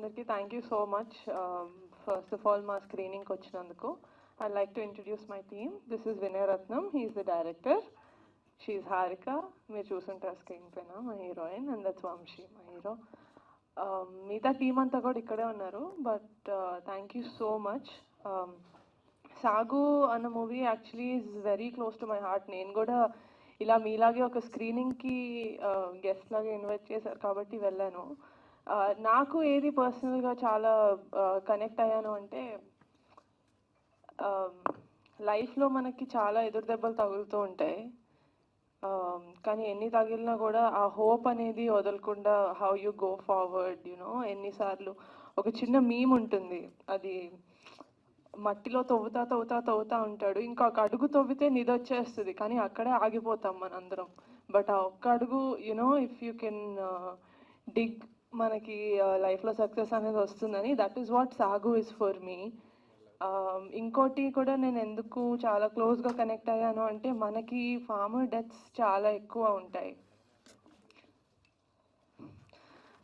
అందరికీ thank you so much. First of all మా స్క్రీనింగ్కి వచ్చినందుకు. I'd like to introduce my team. This is Vinay Ratnam. He is the director. She is Harika. మీరు చూసుంటారు screen పైన, మా heroine. And that's Vamsi, మా hero. మిగతా team అంతా కూడా ఇక్కడే ఉన్నారు. But thank you so much. సాగు అన్న movie actually is very close to my heart. నేను కూడా ఇలా మీలాగే ఒక స్క్రీనింగ్కి గెస్ట్ లాగా ఇన్వైట్ చేశారు కాబట్టి వెళ్ళాను. నాకు ఏది పర్సనల్గా చాలా కనెక్ట్ అయ్యాను అంటే, లైఫ్లో మనకి చాలా ఎదురు దెబ్బలు తగులుతూ ఉంటాయి. కానీ ఎన్ని తగిలినా కూడా ఆ హోప్ అనేది వదలకుండా how you go forward, you know. ఎన్నిసార్లు ఒక చిన్న మీమ్ ఉంటుంది, అది మట్టిలో తవ్వుతా ఉంటాడు, ఇంకొక అడుగు తవ్వితే నిధి వచ్చేస్తుంది, కానీ అక్కడే ఆగిపోతాం మనందరం. బట్ ఆ ఒక్క అడుగు, యూనో, ఇఫ్ యూ కెన్ డిగ్, మనకి లైఫ్లో సక్సెస్ అనేది వస్తుందని. That is what Sagu is for మీ. ఇంకోటి కూడా నేను ఎందుకు చాలా క్లోజ్గా కనెక్ట్ అయ్యాను అంటే, మనకి ఫార్మర్ డెత్స్ చాలా ఎక్కువ ఉంటాయి.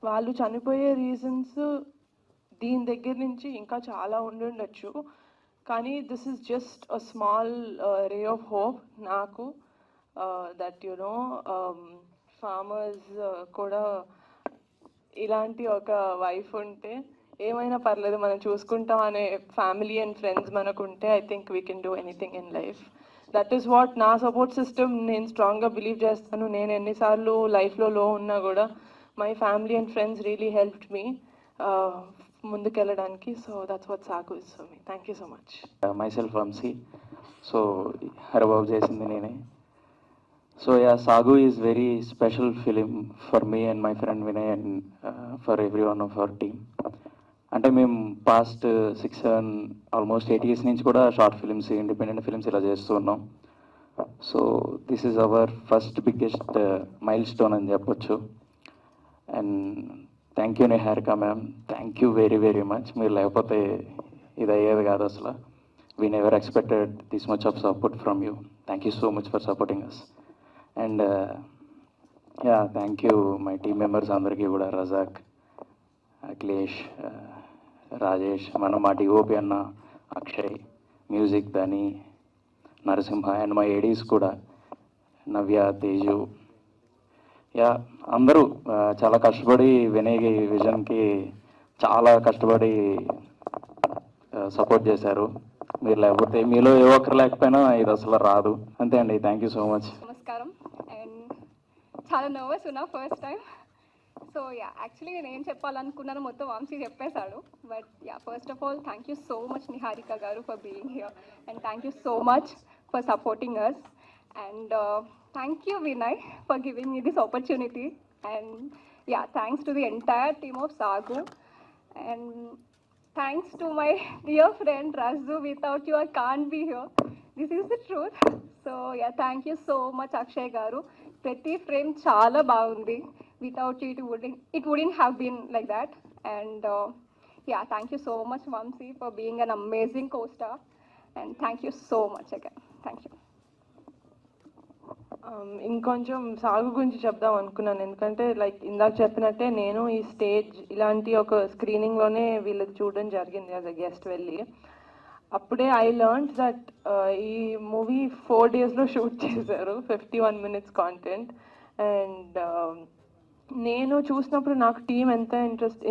వాళ్ళు చనిపోయే రీజన్స్ దీని దగ్గర నుంచి ఇంకా చాలా ఉండుండొచ్చు, కానీ this is just a small ray of hope నాకు, దట్ యునో ఫార్మర్స్ కూడా ఇలాంటి ఒక వైఫ్ ఉంటే ఏమైనా పర్లేదు మనం చూసుకుంటాం అనే ఫ్యామిలీ అండ్ ఫ్రెండ్స్ మనకు ఉంటే, I think we can do anything in life. That is what నా సపోర్ట్ సిస్టమ్. నేను స్ట్రాంగ్గా బిలీవ్ చేస్తాను. నేను ఎన్నిసార్లు లైఫ్లో లో ఉన్నా కూడా my family and friends really helped me ముందుకెళ్ళడానికి. So that's what Sagu is for me. Thank you so much. Myself Vamshi. So హరబాబు చేసింది నేనే. So yeah, Sagu is very special film for me and my friend Vinay and for everyone of our team. అంటే మేము past 6-7 almost 8 years నుంచి కూడా short films, independent films ఇలా చేస్తూ ఉన్నాం. So this is our first biggest milestone అని చెప్పొచ్చు. And thank you Niharika ma'am, thank you very very much. మీరు లేకపోతే ఇది అయ్యేది కాదు అసలు. We never expected this much of support from you. Thank you so much for supporting us. And yeah, thank you my team members అందరికీ కూడా, రజాక్, అఖిలేష్, రాజేష్, మా DOP అన్న, అక్షయ్, మ్యూజిక్ దని, నరసింహ, అండ్ మా ఏడీస్ కూడా, నవ్య, తేజు. యా, అందరూ చాలా కష్టపడి వినయ్ విజన్కి చాలా కష్టపడి సపోర్ట్ చేశారు. మీరు లేకపోతే, మీలో ఏ ఒక్కరు లేకపోయినా ఇది అసలు రాదు. అంతే అండి. Thank you so much. నమస్కారం. అండ్ చాలా నర్వస్ ఉన్నా first time. So yeah, actually నేను ఏం చెప్పాలనుకున్నాను మొత్తం వంశీ చెప్పేశాడు. But yeah, first of all thank you so much Niharika garu for being here, and thank you so much for supporting us. And thank you Vinay for giving me this opportunity. And yeah, thanks to the entire team of Sagu. And thanks to my dear friend Razu. Without you, I can't be here. This is the truth. So yeah, thank you so much, Akshay garu. Prati frame chala baagundi. Without you, it wouldn't have been like that. And yeah, thank you so much, Vamsi, for being an amazing co-star. And thank you so much again. Thank you. ఇంకొంచెం సాగు గురించి చెప్దాం అనుకున్నాను. ఎందుకంటే like ఇందాక చెప్పినట్టే, నేను ఈ స్టేజ్ ఇలాంటి ఒక స్క్రీనింగ్లోనే వీళ్ళకి చూడడం జరిగింది యాజ్ అ గెస్ట్ వెళ్ళి. అప్పుడే ఐ లెర్న్డ్ దట్ ఈ మూవీ 4 daysలో షూట్ చేశారు, 51 minutes కాంటెంట్. అండ్ నేను చూసినప్పుడు నాకు టీం ఎంత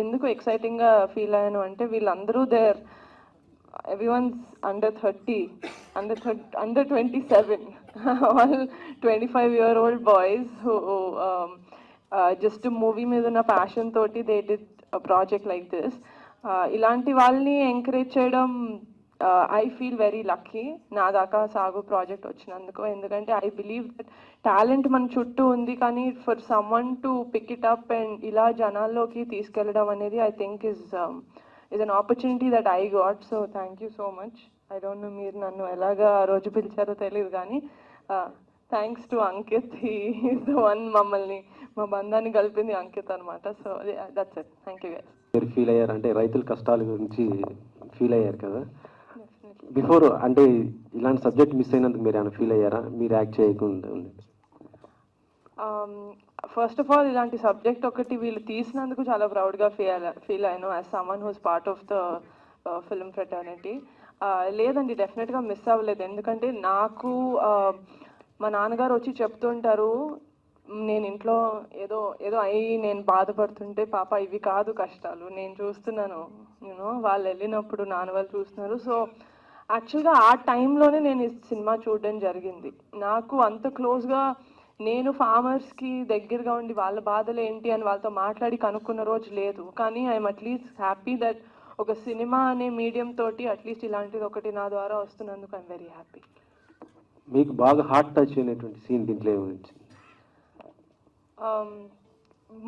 ఎందుకు ఎక్సైటింగ్గా ఫీల్ అయ్యాను అంటే, వీళ్ళందరూ everyone's under 30, under 27, all 25-year-old boys who just a movie మీద ఉన్న passion తోటి they did a project like this. ఇలాంటి వాళ్ళని ఎంకరేజ్ చేయడం, I feel very lucky నా దాకా సాగు ప్రాజెక్ట్ వచ్చినందుకు. ఎందుకంటే I believe that టాలెంట్ మన చుట్టూ ఉంది, కానీ for someone to pick it up and ఇలా జనాల్లోకి తీసుకెళ్ళడం అనేది I think is an opportunity that I got. So thank you so much. I don't know మీరు నన్ను ఎలాగా ఆ రోజు పిలిచారో తెలియదు, కానీ thanks to Ankit. He is the one మమ్మల్ని, మా బంధాన్ని కలిపింది అంకిత్ అనమాట. So that's it. Thank you guys. మీరు ఫీల్ అయ్యారంటే రైతుల కష్టాల గురించి ఫీల్ అయ్యారు కదా బిఫోర్, అంటే ఇలాంటి సబ్జెక్ట్ మిస్ అయినందుకు మీరు ఏమైనా ఫీల్ అయ్యారా? మీరు యాక్ట్ చేయకుండా ఉంది. ఫస్ట్ ఆఫ్ ఆల్ ఇలాంటి సబ్జెక్ట్ ఒకటి వీళ్ళు తీసినందుకు చాలా ప్రౌడ్గా ఫీల్ అయ్యాను as someone whose part of the film fraternity. లేదండి, డెఫినెట్గా మిస్ అవ్వలేదు. ఎందుకంటే నాకు మా నాన్నగారు వచ్చి చెప్తుంటారు, నేను ఇంట్లో ఏదో ఏదో అయ్యి నేను బాధపడుతుంటే, పాప ఇవి కాదు కష్టాలు, నేను చూస్తున్నాను, వాళ్ళు వెళ్ళినప్పుడు నాన్న వాళ్ళు చూస్తున్నారు. సో యాక్చువల్గా ఆ టైంలోనే నేను ఈ సినిమా చూడడం జరిగింది. నాకు అంత క్లోజ్గా నేను ఫార్మర్స్కి దగ్గరగా ఉండి వాళ్ళ బాధలు ఏంటి అని వాళ్ళతో మాట్లాడి కనుక్కున్న రోజు లేదు. కానీ ఐఎమ్ అట్లీస్ట్ హ్యాపీ దట్ ఒక సినిమా అనే మీడియం తోటి అట్లీస్ట్ ఇలాంటిది ఒకటి నా ద్వారా వస్తున్నందుకు ఐఎమ్ వెరీ హ్యాపీ. మీకు బాగా హార్ట్ టచ్ అయినటువంటి సీన్ దీంట్లో ఏమొచ్చింది?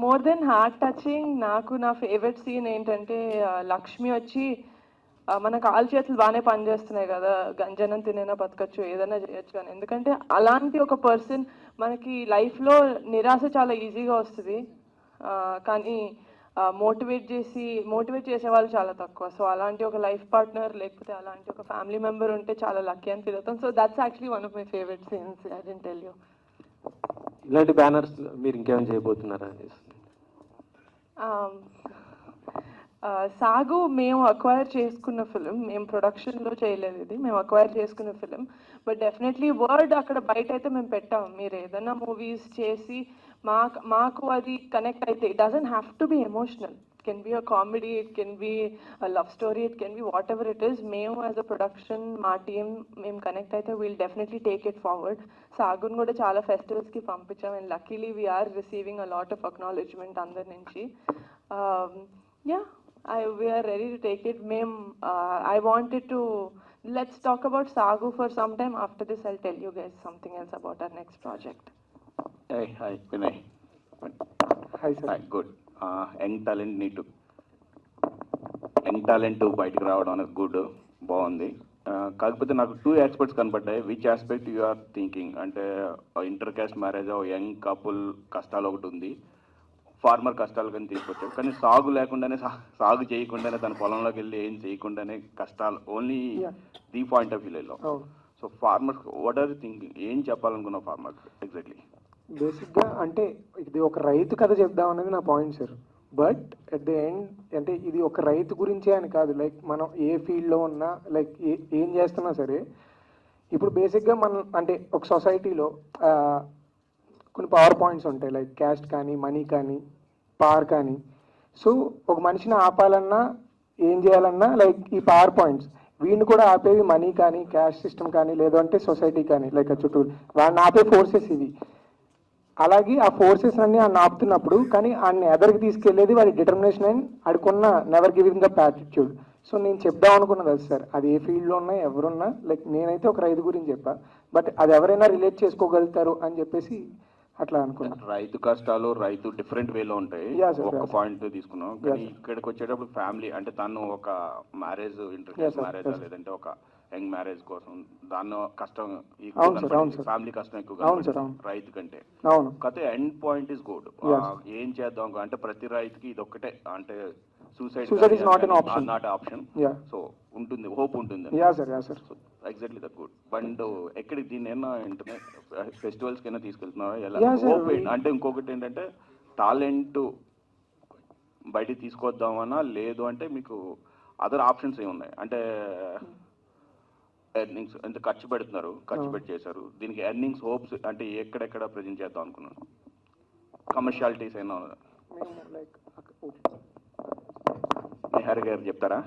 మోర్ దెన్ హార్ట్ టచింగ్, నాకు నా ఫేవరెట్ సీన్ ఏంటంటే లక్ష్మి వచ్చి మన కాలు చేతులు బాగానే పనిచేస్తున్నాయి కదా, గంజనం తినైనా బతకచ్చు, ఏదైనా చేయొచ్చు అని. ఎందుకంటే అలాంటి ఒక పర్సన్ మనకి లైఫ్లో నిరాశ చాలా ఈజీగా వస్తుంది, కానీ మోటివేట్ చేసే వాళ్ళు చాలా తక్కువ. సో అలాంటి ఒక లైఫ్ పార్ట్నర్ లేకపోతే అలాంటి ఒక ఫ్యామిలీ మెంబర్ ఉంటే చాలా లక్కీ అని ఫీల్ అవుతాం. So that's actually one of my favourite scenes. I didn't tell you. ఇలాంటి బ్యానర్స్ మీరు ఇంకేమైనా చేయబోతున్నారా? సాగు మేము అక్వైర్ చేసుకున్న ఫిలిం, మేము ప్రొడక్షన్లో చేయలేదు, ఇది మేము అక్వైర్ చేసుకున్న ఫిలిం. బట్ డెఫినెట్లీ వర్డ్ అక్కడ బయట అయితే మేము పెట్టాము. మీరు ఏదైనా మూవీస్ చేసి మాకు అది కనెక్ట్ అయితే, it doesn't have to be emotional, it can be a comedy, it can be a love story, it can be whatever it is. మేము యాజ్ అ ప్రొడక్షన్ మా టీమ్ మేము కనెక్ట్ అయితే will definitely take it forward. Saguni కూడా చాలా ఫెస్టివల్స్కి పంపించాం and luckily we are receiving a lot of acknowledgement అందరి నుంచి. Yeah, we are ready to take it. I wanted to, let's talk about Sagu for some time. After this, I'll tell you guys something else about our next project. Hi, Vinay. Hi, sir. Hi, good. Young talent బయటకు రావడం అనేది good, బాగుంది. కాకపోతే నాకు 2 aspects కనపడ్డాయి. Which aspect you are thinking అంటే inter caste marriage, young couple కష్టాలు ఒకటి ఉంది, ఫార్మర్ కష్టాలు కానీ తీసుకొచ్చాడు. కానీ సాగు లేకుండానే, సాగు చేయకుండానే, తన పొలంలోకి వెళ్ళి ఏం చేయకుండానే కష్టాలు, ఓన్లీ ది పాయింట్ ఆఫ్ వ్యూలో. So farmers what are thinking, ఏం చెప్పాలనుకున్న ఫార్మర్ ఎగ్జాక్ట్లీ? బేసిక్గా అంటే ఇది ఒక రైతు కథ చెప్దాం అనేది నా point sir. But at the end అంటే ఇది ఒక రైతు గురించే అని కాదు, లైక్ మనం ఏ ఫీల్డ్లో ఉన్నా, లైక్ ఏం చేస్తున్నా సరే, ఇప్పుడు బేసిక్గా మనం అంటే ఒక సొసైటీలో కొన్ని పవర్ పాయింట్స్ ఉంటాయి, లైక్ క్యాస్ట్ కానీ, మనీ కానీ, పవర్ కానీ. సో ఒక మనిషిని ఆపాలన్నా, ఏం చేయాలన్నా, లైక్ ఈ పవర్ పాయింట్స్ వీడిని కూడా ఆపేవి మనీ కానీ, క్యాస్ట్ సిస్టమ్ కానీ, లేదంటే సొసైటీ కానీ, లైక్ ఆ చుట్టూ వాడిని ఆపే ఫోర్సెస్ ఇవి. అలాగే ఆ ఫోర్సెస్ అన్ని ఆయన ఆపుతున్నప్పుడు కానీ ఆయన్ని ఎదరికి తీసుకెళ్లేది వాడి డిటర్మినేషన్ అండ్ ఆడుకున్న never giving up attitude. So నేను చెప్దాం అనుకున్నది అది సార్. అది ఏ ఫీల్డ్లో ఉన్నా, ఎవరున్నా, లైక్ నేనైతే ఒక రైతు గురించి చెప్పా, బట్ అది ఎవరైనా రిలేట్ చేసుకోగలుగుతారు అని చెప్పేసి అట్లా అనుకున్నాను. రైతు కష్టాలు, రైతు డిఫరెంట్ వేలో ఉంటాయి. ఒక పాయింట్ తీసుకున్నాం, కానీ ఇక్కడికి వచ్చేటప్పుడు ఫ్యామిలీ అంటే తను ఒక మ్యారేజ్, ఇంటర్ మ్యారేజ్ లేదంటే ఒక యంగ్ మ్యారేజ్ కోసం దాన్ని కష్టం, ఫ్యామిలీ కష్టం ఎక్కువ రైతు కంటే. కాకపోతే ఎండ్ పాయింట్ ఇస్ గుడ్. ఏం చేద్దాం అంటే ప్రతి రైతుకి ఇది ఒక్కటే, అంటే suicide is not option. So ఉంటుంది, హోప్ ఉంటుంది. Exactly that good. బట్ ఎక్కడికి దీన్ని ఏమన్నా ఫెస్టివల్స్ కైనా తీసుకెళ్తున్నారా ఎలా? హోప్ అంటే ఇంకొకటి ఏంటంటే టాలెంట్ బయటికి తీసుకొద్దామన్నా, లేదు అంటే మీకు అదర్ ఆప్షన్స్ ఏమున్నాయి అంటే ఎర్నింగ్స్ ఎంత ఖర్చు పెడుతున్నారు, ఖర్చు పెట్టి చేశారు, దీనికి ఎర్నింగ్స్ హోప్స్ అంటే ఎక్కడెక్కడ ప్రజెంట్ చేద్దాం అనుకున్నాను, కమర్షియాలిటీస్ అయినా నిహార్ గారు చెప్తారా?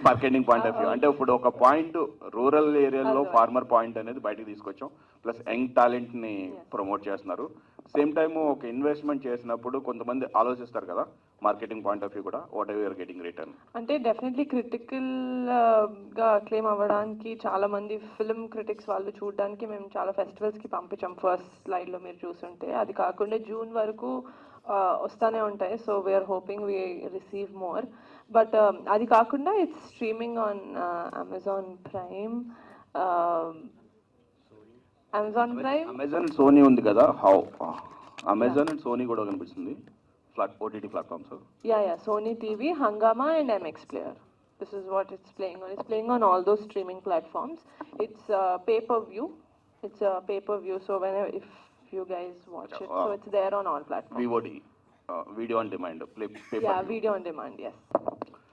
మార్కెటింగ్ పాయింట్ ఆఫ్ వ్యూ అంటే ఇప్పుడు ఒక పాయింట్ రూరల్ ఏరియాలో ఫార్మర్ పాయింట్ అనేది బయటకు తీసుకొచ్చాం, ప్లస్ యంగ్ టాలెంట్ ని ప్రమోట్ చేస్తున్నారు. సేమ్ టైమ్ ఒక ఇన్వెస్ట్మెంట్ చేసినప్పుడు కొంతమంది ఆలోచిస్తారు కదా, మార్కెటింగ్ పాయింట్ ఆఫ్ వ్యూ కూడా whatever you are getting return అంటే డెఫినెట్లీ క్రిటికల్ గా క్లెయిమ్ అవ్వడానికి చాలా మంది ఫిల్మ్ క్రిటిక్స్ వాళ్ళు చూడడానికి మేము చాలా ఫెస్టివల్స్ కి పంపించాం. ఫస్ట్ స్లైడ్ లో మీరు చూసుంటే, అది కాకుండా జూన్ వరకు వస్తానే ఉంటాయి. So we are hoping we receive more. But అది కాకుండా it's streaming on Amazon Prime. Amazon Sony ఉంది కదా, హౌ అమెజాన్ అండ్ సోనీ కూడా కనిపిస్తుంది OTT platforms. Yeah, Sony TV, Hungama and MX Player. This is what it's playing on. It's playing on all those streaming platforms. It's pay-per-view. So if you guys watch it. So it's there on all platforms. VOD, video on demand, Yeah, video on demand, yes.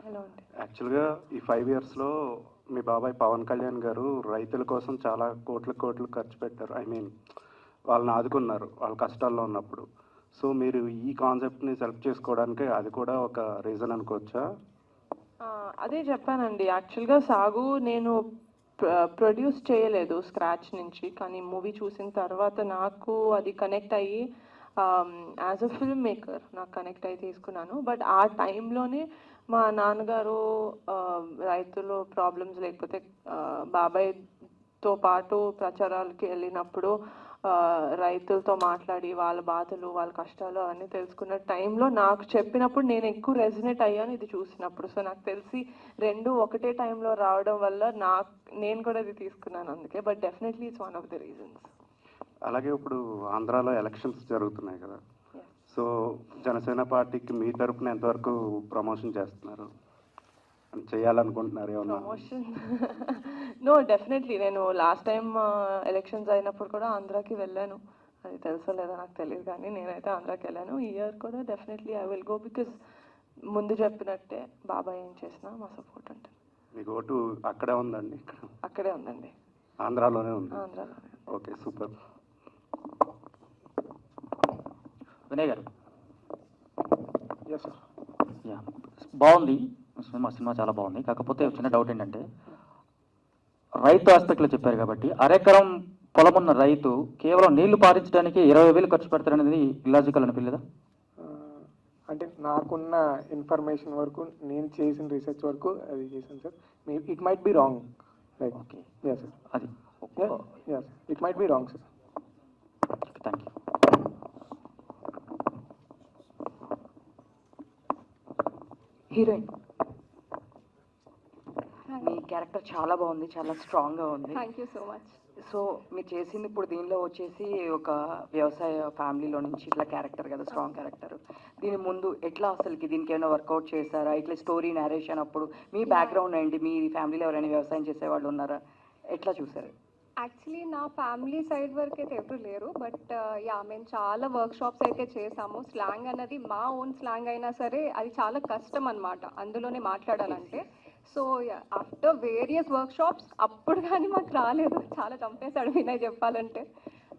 Hello. యాక్చువల్గా ఈ 5 yearsలో మీ బాబాయ్ పవన్ కళ్యాణ్ గారు రైతుల కోసం చాలా కోట్లు ఖర్చు పెట్టారు. ఐ మీన్ వాళ్ళని ఆదుకున్నారు వాళ్ళ కష్టాల్లో ఉన్నప్పుడు. సో మీరు ఈ కాన్సెప్ట్ని సెలెక్ట్ చేసుకోవడానికి అది కూడా ఒక రీజన్ అనుకోవచ్చా? అదే చెప్పానండి, యాక్చువల్గా సాగు నేను ప్రొడ్యూస్ చేయలేదు స్క్రాచ్ నుంచి, కానీ మూవీ చూసిన తర్వాత నాకు అది కనెక్ట్ అయ్యి యాజ్ అ ఫిల్మ్ మేకర్ నాకు కనెక్ట్ అయ్యి తీసుకున్నాను. బట్ ఆ టైంలోనే మా నాన్నగారు రైతులు ప్రాబ్లమ్స్ లేకపోతే బాబాయ్తో పాటు ప్రచారాలకి వెళ్ళినప్పుడు రైతులతో మాట్లాడి వాళ్ళ బాధలు వాళ్ళ కష్టాలు అవన్నీ తెలుసుకున్న టైంలో నాకు చెప్పినప్పుడు నేను ఎక్కువ రెజినేట్ అయ్యాను ఇది చూసినప్పుడు. సో నాకు తెలిసి రెండు ఒకటే టైంలో రావడం వల్ల నేను కూడా ఇది తీసుకున్నాను అందుకే. But definitely it's one of the reasons. అలాగే ఇప్పుడు ఆంధ్రాలో ఎలక్షన్స్ జరుగుతున్నాయి కదా, సో జనసేన పార్టీకి మీ తరపున ఎంతవరకు ప్రమోషన్ చేస్తున్నారు, చేయాలనుకుంటున్నారు ఏమన్నా? ప్రమోషన్ నో, డెఫినెట్లీ నేను లాస్ట్ టైం ఎలక్షన్స్ అయినప్పుడు కూడా ఆంధ్రాకి వెళ్ళాను. అది తెలుసో లేదో నాకు తెలియదు, కానీ నేనైతే ఆంధ్రాకి వెళ్ళాను. ఈ ఇయర్ కూడా definitely I will go, because ముందు చెప్పినట్టే బాబాయ్ ఏం చేసినా మా సపోర్ట్ ఉంటుంది. మీకు ఓటు అక్కడే ఉందండి? అక్కడే ఉందండి, ఆంధ్రాలోనే ఉంది. ఆంధ్రాలోనే. Okay, super. Vinay garu, yes sir. Yeah, బాగుంది సినిమా చాలా బాగుంది. కాకపోతే చిన్న డౌట్ ఏంటంటే, రైతు ఆస్పెక్ట్లో చెప్పారు కాబట్టి అరెకరం పొలం ఉన్న రైతు కేవలం నీళ్లు పారించడానికి 20,000 ఖర్చు పెడతారనేది ఇలాజికల్ అనిపించలేదా? అంటే నాకున్న ఇన్ఫర్మేషన్ వరకు, నేను చేసిన రీసెర్చ్ వరకు అది చేశాను sir. It might be wrong, like okay, yeah sir, అది yeah sir, it might be wrong sir. Thank you. Heroine, మీ క్యారెక్టర్ చాలా బాగుంది, చాలా స్ట్రాంగ్గా ఉంది. Thank you so much. So మీరు చేసింది ఇప్పుడు దీనిలో వచ్చేసి ఒక వ్యవసాయ ఫ్యామిలీలో నుంచి ఇట్లా క్యారెక్టర్ కదా, స్ట్రాంగ్ క్యారెక్టర్. దీని ముందు ఎట్లా అసలుకి దీనికి ఏమైనా వర్కౌట్ చేశారా? ఇట్లా స్టోరీ నేరేషన్ అప్పుడు మీ బ్యాక్గ్రౌండ్ ఏంటి? మీ ఫ్యామిలీలో ఎవరైనా వ్యవసాయం చేసేవాళ్ళు ఉన్నారా? ఎట్లా చూసారు? యాక్చువల్లీ నా ఫ్యామిలీ సైడ్ వరకు అయితే ఎవరు లేరు, బట్ యా మేము చాలా వర్క్ షాప్స్ అయితే చేసాము. స్లాంగ్ అన్నది మా ఓన్ స్లాంగ్ అయినా సరే అది చాలా కష్టం అన్నమాట అందులోనే మాట్లాడాలంటే. So after various work shops అప్పుడు కానీ మాకు రాలేదు, చాలా చంపేశాడు వినయ్ చెప్పాలంటే.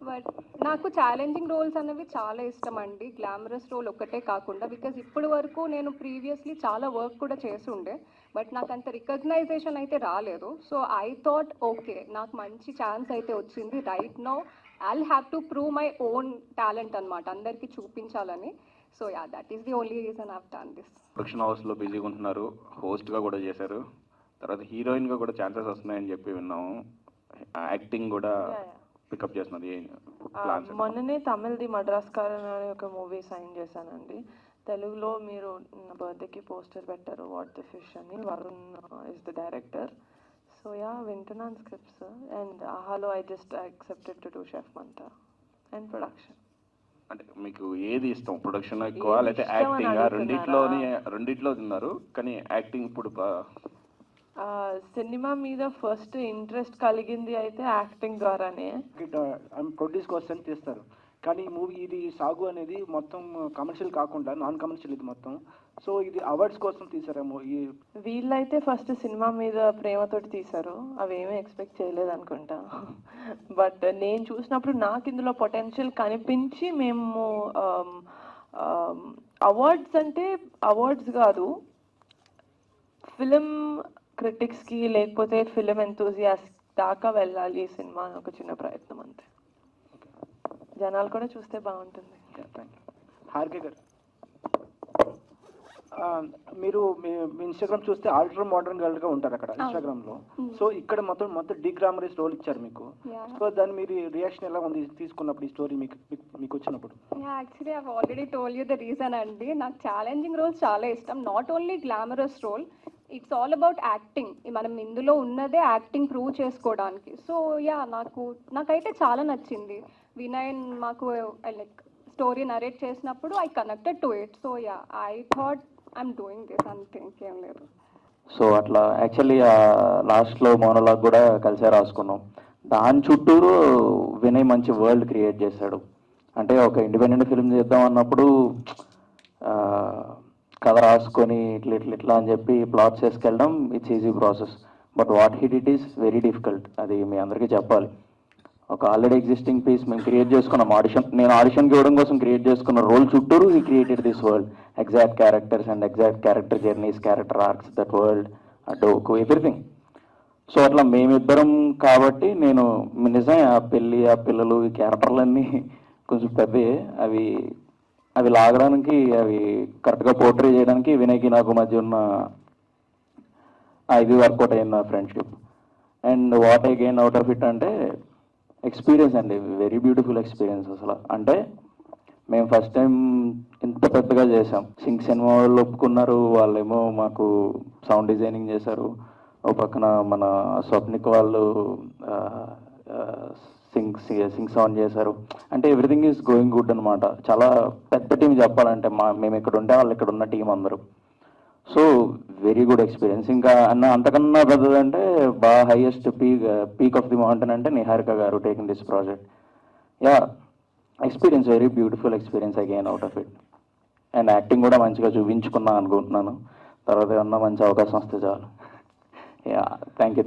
బట్ నాకు ఛాలెంజింగ్ రోల్స్ అనేవి చాలా ఇష్టం అండి, గ్లామరస్ రోల్ ఒక్కటే కాకుండా. బికాజ్ ఇప్పటి వరకు నేను ప్రీవియస్లీ చాలా వర్క్ కూడా చేసి ఉండే, బట్ నాకు అంత రికగ్నైజేషన్ అయితే రాలేదు. సో ఐ థాట్ ఓకే, నాకు మంచి ఛాన్స్ అయితే వచ్చింది, right now I have to prove my own talent అనమాట, అందరికీ చూపించాలని. So yeah, that is the only reason I have done this. Production హౌస్లో బిజీగా ఉంటున్నారు, హోస్ట్గా కూడా చేశారు, తర్వాత హీరోయిన్గా కూడా ఛాన్సెస్ వస్తున్నాయని చెప్పి విన్నాము. యాక్టింగ్ కూడా పికప్ చేస్తున్నది ప్లాన్స్. మొన్ననే తమిళ్ది మద్రాస్కారన్ అనే ఒక మూవీ సైన్ చేశానండి. తెలుగులో మీరు నా బర్త్డేకి పోస్టర్ పెట్టారు, వాట్ ద ఫిష్ అని. Varun is the director. So yeah, వింటున్నాను స్క్రిప్ట్స్. అండ్ ఆహాలో I just accepted to do chef Mantra and production. అంటే మీకు ఏది ఇష్టం, ప్రొడక్షన్ ఎక్కువ లేకపోతే యాక్టింగ్? రెండిట్లో ఉన్నారు, కానీ యాక్టింగ్ ఇప్పుడు సినిమా మీద ఫస్ట్ ఇంట్రెస్ట్ కలిగింది అయితే యాక్టింగ్ ద్వారానే. ప్రొడ్యూస్ కోసం తీస్తారు, కానీ ఈ మూవీ ఇది సాగు అనేది మొత్తం కమర్షియల్ కాకుండా నాన్ కమర్షియల్ ఇది మొత్తం. సో ఇది అవార్డ్స్ కోసం తీసారేమో. వీళ్ళైతే ఫస్ట్ సినిమా మీద ప్రేమతోటి తీశారు, అవేమీ ఎక్స్పెక్ట్ చేయలేదు అనుకుంటా. బట్ నేను చూసినప్పుడు నాకు ఇందులో పొటెన్షియల్ కనిపించి మేము అవార్డ్స్ అంటే అవార్డ్స్ కాదు, ఫిలిం క్రిటిక్స్కి లేకపోతే ఫిలిం ఎంతూజియాస్ట్ దాకా వెళ్ళాలి ఈ సినిమా అని ఒక చిన్న ప్రయత్నం అంతే. జనాలు కూడా చూస్తే బాగుంటుంది. హారిక గారు, మీరు మీ ఇన్స్టాగ్రామ్ చూస్తే ఆల్టర్ మోడర్న్ గర్ల్ గా ఉంటారు అక్కడ ఇన్స్టాగ్రామ్ లో. సో ఇక్కడ మొత్తం డిగ్రామరైజ్ రోల్ ఇచ్చారు మీకు. సో దాని మీరు రియాక్షన్ ఎలా ఉంది తీసుకున్నప్పుడు, ఈ స్టోరీ మీకు వచ్చినప్పుడు? Actually I already told you the reason అండి. నాకు ఛాలెంజింగ్ రోల్స్ చాలా ఇష్టం, not only glamorous role, it's all about acting. మనం ఇందులో ఉన్నదే యాక్టింగ్ ప్రూవ్ చేసుకోవడానికి. సో యా, నాకైతే చాలా నచ్చింది. వినయ్ మాకు లైక్ స్టోరీ నరేట్ చేసినప్పుడు I connected to it. So yeah, I thought I'm doing this అంతే, ఇంకేం లేదు. సో అట్లా యాక్చువల్లీ లాస్ట్లో మోనోలాగ్ కూడా కలిసే రాసుకున్నాం. దాని చుట్టూరు వినయ్ మంచి వరల్డ్ క్రియేట్ చేశాడు. అంటే ఒక ఇండిపెండెంట్ ఫిల్మ్ చేద్దాం అన్నప్పుడు కథ రాసుకొని ఇట్లా అని చెప్పి ప్లాట్ చేసుకెళ్ళడం it's easy process. But what hit it is very difficult. అది మీ అందరికీ చెప్పాలి. ఒక ఆల్రెడీ ఎగ్జిస్టింగ్ పీస్ మేము క్రియేట్ చేసుకున్నాం. నేను ఆడిషన్కి ఇవ్వడం కోసం క్రియేట్ చేసుకున్న రోల్ చుట్టూరు ఈ created this world, exact characters and exact character journeys, character arcs, that world, డోకు, ఎవ్రీథింగ్. సో అట్లా మేమిద్దరం కాబట్టి నేను నిజమే ఆ పెళ్ళి, ఆ పిల్లలు, ఈ క్యారెక్టర్లన్నీ కొంచెం పెద్దవి. అవి లాగడానికి, అవి కరెక్ట్గా పోర్ట్రే చేయడానికి వినయ్కి నాకు మధ్య ఉన్న ఇది వర్కౌట్ అయింది ఆ friendship. And what I gain out of it అంటే ఎక్స్పీరియన్స్ అండి, వెరీ బ్యూటిఫుల్ ఎక్స్పీరియన్స్ అసలు. అంటే మేము ఫస్ట్ టైం ఇంత పెద్దగా చేసాం. సింక్ సినిమా వాళ్ళు ఒప్పుకున్నారు, వాళ్ళేమో మాకు సౌండ్ డిజైనింగ్ చేశారు. ఓ పక్కన మన స్వప్నిక్ వాళ్ళు సింగ్ సౌండ్ చేశారు. అంటే ఎవ్రీథింగ్ ఈజ్ గోయింగ్ గుడ్ అనమాట. చాలా పెద్ద టీం చెప్పాలంటే, మేము ఇక్కడ ఉంటే వాళ్ళు ఇక్కడ ఉన్న టీం అందరూ. So very good experience. ఇంకా అంతకన్నా పెద్దదంటే బాగా highest peak of the mountain అంటే నిహారిక గారు taking this project. Yeah, experience, very beautiful experience again out of it. And acting కూడా మంచిగా చూపించుకున్నాను అనుకుంటున్నాను. తర్వాత ఏమన్నా మంచి అవకాశం వస్తే చాలు. Yeah, thank you.